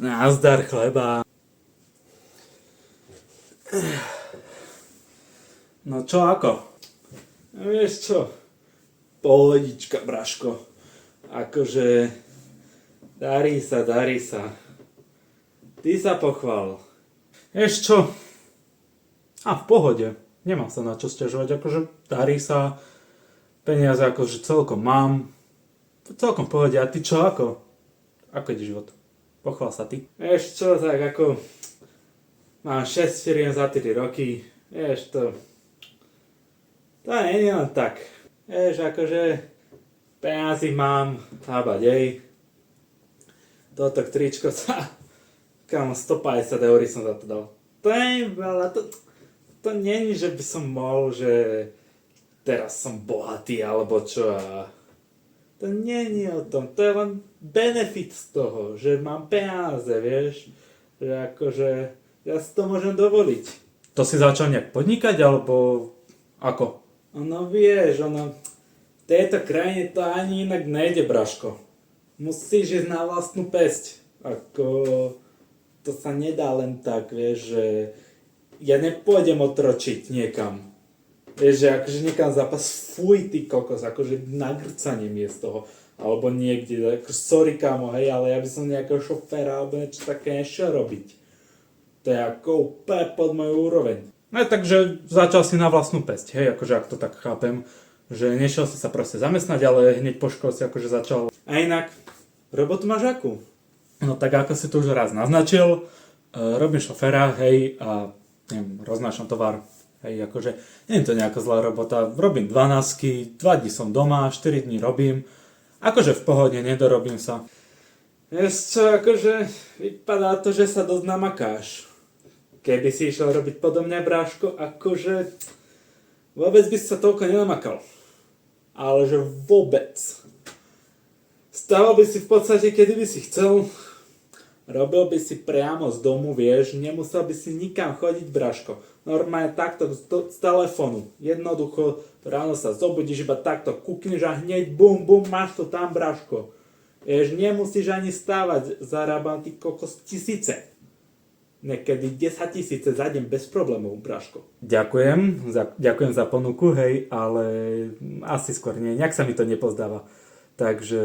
Nazdar chleba. No čo ako? No vieš čo? Pohodička, Braško. Akože darí sa. Ty sa pochvál. Vieš čo? A v pohode. Nemám sa na čo sťažovať. Akože darí sa. Peniaze akože celkom mám. Celkom v pohode. A ty čo ako? Ako ide život? Pochvál sa ty. Vieš čo, tak ako mám 6 firiem za 3 roky. Vieš to nie je len tak. Vieš, akože peniazy mám, habadej. Toto tričko sa kam 150 eur som za to dal. To nie je veľa, to nie je, že by som bol, že teraz som bohatý alebo čo a to nie je o tom, to je len benefit z toho, že mám peniaze, vieš, že akože ja si to môžem dovoliť. To si začal nejak podnikať, alebo ako? No vieš, v tejto krajine to ani inak nejde, Braško. Musíš ísť na vlastnú pesť. Ako, to sa nedá len tak, vieš, že ja nepôjdem otročiť niekam. Vieš, že akože niekam zápas, fuj ty kokos, akože nagrcanie mi je z toho. Alebo niekde, ako sorry kámo, hej, ale ja by som nejakého šoféra alebo niečo také nešiel robiť. To je ako úplne pod moju úroveň. No takže začal si na vlastnú pesť, hej, akože ak to tak chápem. Že nešiel si sa proste zamestnať, ale hneď po škole si akože začal. A inak, robotu máš akú? No tak ako si to už raz naznačil, robím šoféra, hej, a neviem, roznášam tovar. Hej, akože, nie je to nejaká zlá robota, robím 12, 2 dní som doma, 4 dní robím, akože v pohode, nedorobím sa. Vieš čo, akože, vypadá to, že sa dosť namakáš. Keby si išiel robiť podobne, Bráško, akože, vôbec by si sa toľko nenamakal. Ale že vôbec. Stával by si v podstate, kedy by si chcel, robil by si priamo z domu, vieš, nemusel by si nikam chodiť, Braško. Normálne takto z telefónu. Jednoducho, ráno sa zobudíš, iba takto kúkneš a hneď bum, máš to tam, Braško. Vieš, nemusíš ani stávať, zarábam ty kokos tisíce. Niekedy 10 000 za deň bez problémov, Braško. Ďakujem za ponuku, hej, ale asi skôr nie, nejak sa mi to nepozdáva. Takže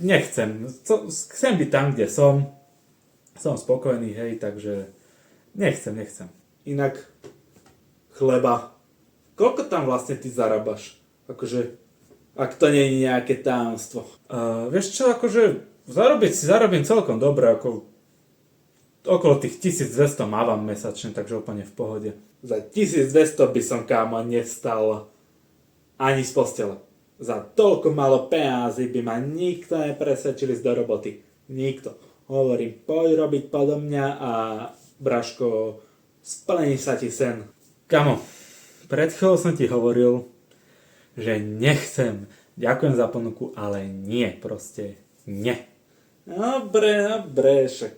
nechcem. Chcem byť tam, kde som. Som spokojný, hej, takže nechcem. Inak chleba. Koľko tam vlastne ty zarábaš? Akože, ak to nie je nejaké tajomstvo. Vieš čo, akože zarobím celkom dobre, ako okolo tých 1200 mávam mesačne, takže úplne v pohode. Za 1200 by som, kámo, nestal ani z postele. Za toľko málo peňazí by ma nikto nepresvedčil ísť do roboty. Nikto. Hovorím, poď robiť podo mňa a Braško, splní sa ti sen. Kamo, pred chvíľou som ti hovoril, že nechcem. Ďakujem za ponuku, ale nie, proste nie. Dobre, však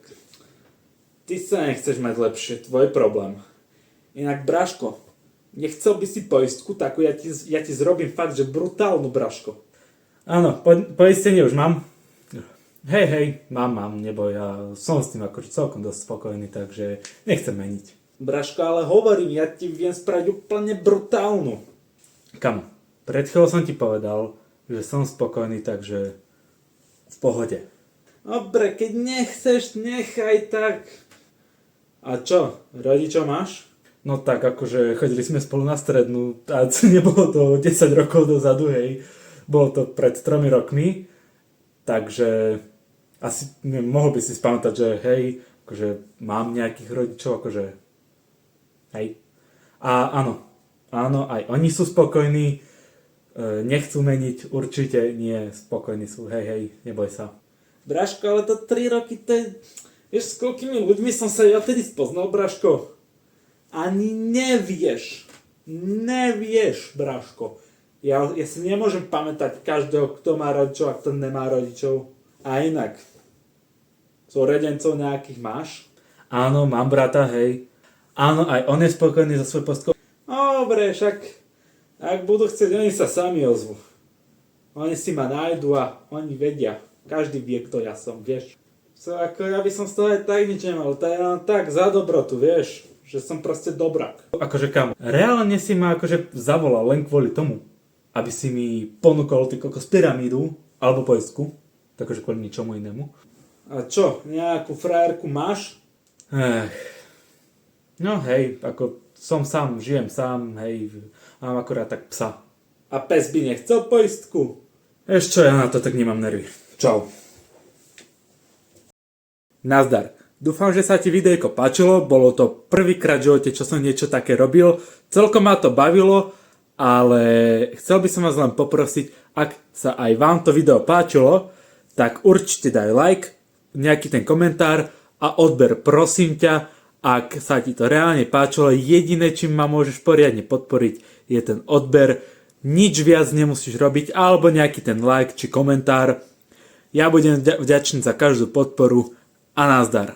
ty sa nechceš mať lepšie, tvoj problém. Inak Braško, nechcel by si poistku takú, ja ti zrobím fakt, že brutálnu, Braško. Áno, poistenie už mám. Hej, mám, neboj, ja som s tým akože celkom dosť spokojný, takže nechcem meniť. Braško, ale hovorím, ja ti viem spraviť úplne brutálnu. Kamo, pred chvíľou som ti povedal, že som spokojný, takže v pohode. Dobre, keď nechceš, nechaj tak. A čo, rodičov máš? No tak, akože chodili sme spolu na strednú a nebolo to 10 rokov dozadu, hej. Bolo to pred 3 rokmi, takže asi mohol by si spamätať, že hej, akože mám nejakých rodičov, akože hej. A áno, aj oni sú spokojní, nechcú meniť, určite nie, spokojní sú, hej, neboj sa. Braško, ale to 3 roky, to je, vieš, s koľkými ľuďmi som sa ja tedy spoznal, Braško? Ani nevieš, Braško. Ja si nemôžem pamätať každého, kto má rodičov a kto nemá rodičov. A inak, súrodencov nejakých máš? Áno, mám brata, hej. Áno, aj on je spokojný za svoj postko. Dobre, však ak budú chcieť, oni sa sami ozvu. Oni si ma nájdu a oni vedia. Každý vie, kto ja som, vieš. Ako ja by som z toho aj tak nič nemal, to je len tak za dobrotu, vieš, že som proste dobrák. Akože kam, reálne si ma akože zavolal len kvôli tomu, aby si mi ponúkol ty kokos pyramídu, alebo poistku, takže kvôli ničomu inému. A čo, nejakú frajerku máš? No hej, ako som sám, žijem sám, hej, mám akorát tak psa. A pes by nechcel poistku? Ešte ja na to tak nemám nervy. Čau. Nazdar. Dúfam, že sa ti videjko páčilo, bolo to prvýkrát v živote, čo som niečo také robil. Celkom ma to bavilo, ale chcel by som vás len poprosiť, ak sa aj vám to video páčilo, tak určite daj like, nejaký ten komentár a odber, prosím ťa, ak sa ti to reálne páčilo, jediné, čím ma môžeš poriadne podporiť, je ten odber, nič viac nemusíš robiť, alebo nejaký ten like či komentár. Ja budem vďačný za každú podporu a nazdar.